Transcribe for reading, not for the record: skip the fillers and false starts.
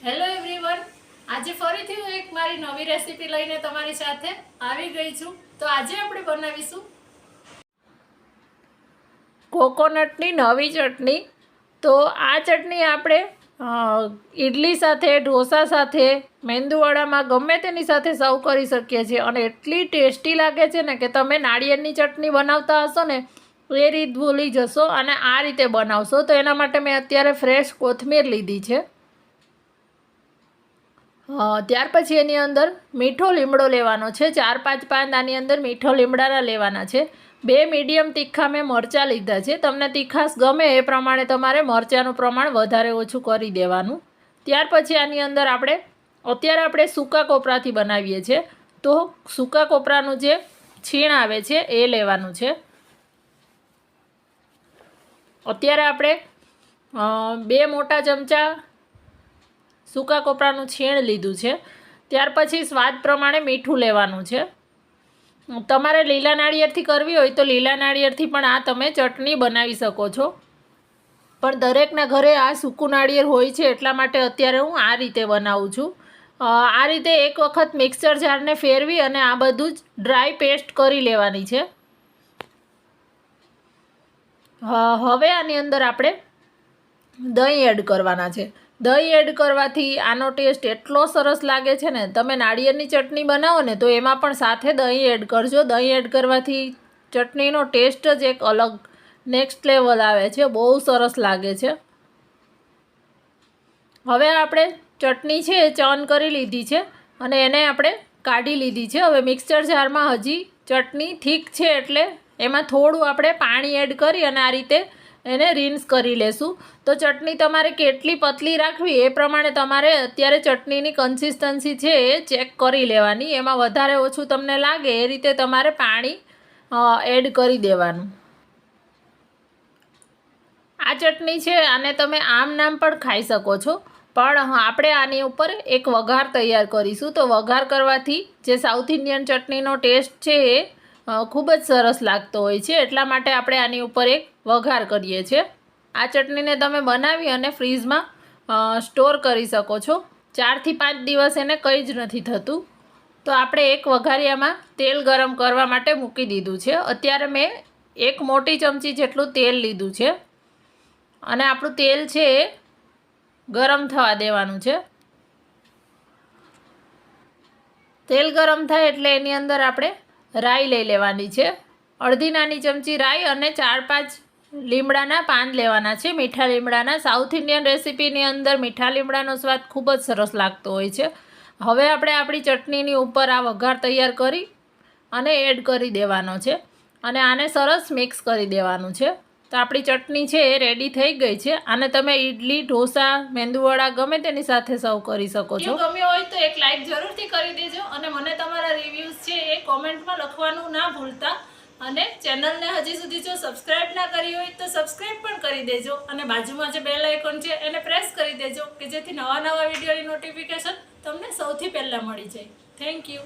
Hello everyone, આજે ફરીથી હું એક મારી નવી રેસીપી લઈને તમારી સાથે આવી ગઈ છું. તો આજે આપણે બનાવીશું કોકોનટની નવી ચટણી. તો આ ચટણી આપણે ઇડલી સાથે, ઢોસા સાથે, મેંદુવડામાં ગમે તેની સાથે સર્વ કરી શકીએ છીએ અને એટલી ટેસ્ટી લાગે છે ને કે તમે નાળિયેરની ચટણી બનાવતા હશો ને એ રીત ભૂલી જશો અને આ રીતે બનાવશો. તો એના માટે મેં અત્યારે ફ્રેશ કોથમીર લીધી છે. ત્યાર પછી એની અંદર મીઠો લીમડો લેવાનો છે. 4-5 પાન આની અંદર મીઠો લીમડાના લેવાના છે. 2 મીડિયમ તીખા મેં મરચાં લીધા છે. તમને તીખાશ ગમે એ પ્રમાણે તમારે મરચાંનું પ્રમાણ વધારે ઓછું કરી દેવાનું. ત્યાર પછી આની અંદર અત્યારે આપણે સૂકા કોપરાથી બનાવીએ છીએ, તો સૂકા કોપરાનું જે છીણ આવે છે એ લેવાનું છે. અત્યારે આપણે 2 મોટા ચમચા સૂકા કોપરાનું છીણ લીધું છે. ત્યાર પછી સ્વાદ પ્રમાણે મીઠું લેવાનું છે. તમારે લીલા નાળિયેરથી કરવી હોય તો લીલા નાળિયેરથી પણ આ તમે ચટણી બનાવી શકો છો, પણ દરેકના ઘરે આ સૂકું નાળિયેર હોય છે એટલા માટે અત્યારે હું આ રીતે બનાવું છું. આ રીતે એક વખત મિક્સર જારને ફેરવી અને આ બધું જ ડ્રાય પેસ્ટ કરી લેવાની છે. હવે આની અંદર આપણે દહીં એડ કરવાના છે. દહીં એડ કરવાથી આનો ટેસ્ટ એટલો સરસ લાગે છે ને. તમે નાળિયેરની ચટણી બનાવો ને તો એમાં પણ સાથે દહીં એડ કરજો. દહીં એડ કરવાથી ચટણીનો ટેસ્ટ જ એક અલગ નેક્સ્ટ લેવલ આવે છે, બહુ સરસ લાગે છે. હવે આપણે ચટણી છે એ ચર્ન કરી લીધી છે અને એને આપણે કાઢી લીધી છે. હવે મિક્સર જારમાં હજી ચટણી થીક છે એટલે એમાં થોડું આપણે પાણી એડ કરી અને આ રીતે એને રિન્સ કરી લેશું. તો ચટણી તમારે કેટલી પતલી રાખવી એ પ્રમાણે તમારે અત્યારે ચટણીની કન્સિસ્ટન્સી છે એ ચેક કરી લેવાની. એમાં વધારે ઓછું તમને લાગે એ રીતે તમારે પાણી એડ કરી દેવાનું. આ ચટણી છે આને તમે આમ નામ પણ ખાઈ શકો છો, પણ આપણે આની ઉપર એક વઘાર તૈયાર કરીશું. તો વઘાર કરવાથી જે સાઉથ ઇન્ડિયન ચટણીનો ટેસ્ટ છે એ ખૂબ જ સરસ લાગતો હોય છે, એટલા માટે આપણે આની ઉપર એક વઘાર કરીએ છીએ. આ ચટણીને તમે બનાવી અને ફ્રીઝમાં સ્ટોર કરી શકો છો. 4 થી 5 દિવસ એને કંઈ જ નથી થતું. તો આપણે એક વઘારિયામાં તેલ ગરમ કરવા માટે મૂકી દીધું છે. અત્યારે મેં 1 મોટી ચમચી જેટલું તેલ લીધું છે અને આપણું તેલ છે એ ગરમ થવા દેવાનું છે. તેલ ગરમ થાય એટલે એની અંદર આપણે રાઈ લઈ લેવાની છે. અડધી નાની ચમચી રાઈ અને 4-5 લીમડાના પાન લેવાના છે, મીઠા લીમડાના. સાઉથ ઇન્ડિયન રેસીપીની અંદર મીઠા લીમડાનો સ્વાદ ખૂબ જ સરસ લાગતો હોય છે. હવે આપણે આપણી ચટણીની ઉપર આ વઘાર તૈયાર કરી અને એડ કરી દેવાનો છે અને આને સરસ મિક્સ કરી દેવાનું છે. તો આપણી ચટણી છે એ રેડી થઈ ગઈ છે. આને તમે ઇડલી, ઢોસા, મેંદુવડા ગમે તેની સાથે સર્વ કરી શકો છો. ગમ્યો હોય તો એક લાઈક જરૂરથી કરી દેજો અને મને તમારા રિવ્યૂઝ છે એ કોમેન્ટમાં લખવાનું ના ભૂલતા. અને ચેનલને હજી સુધી જો સબસ્ક્રાઈબ ના કરી હોય તો સબસ્ક્રાઈબ પણ કરી દેજો અને બાજુમાં જે બેલ આઇકોન છે એને પ્રેસ કરી દેજો કે જેથી નવા વિડીયોની નોટિફિકેશન તમને સૌથી પહેલાં મળી જાય. Thank you.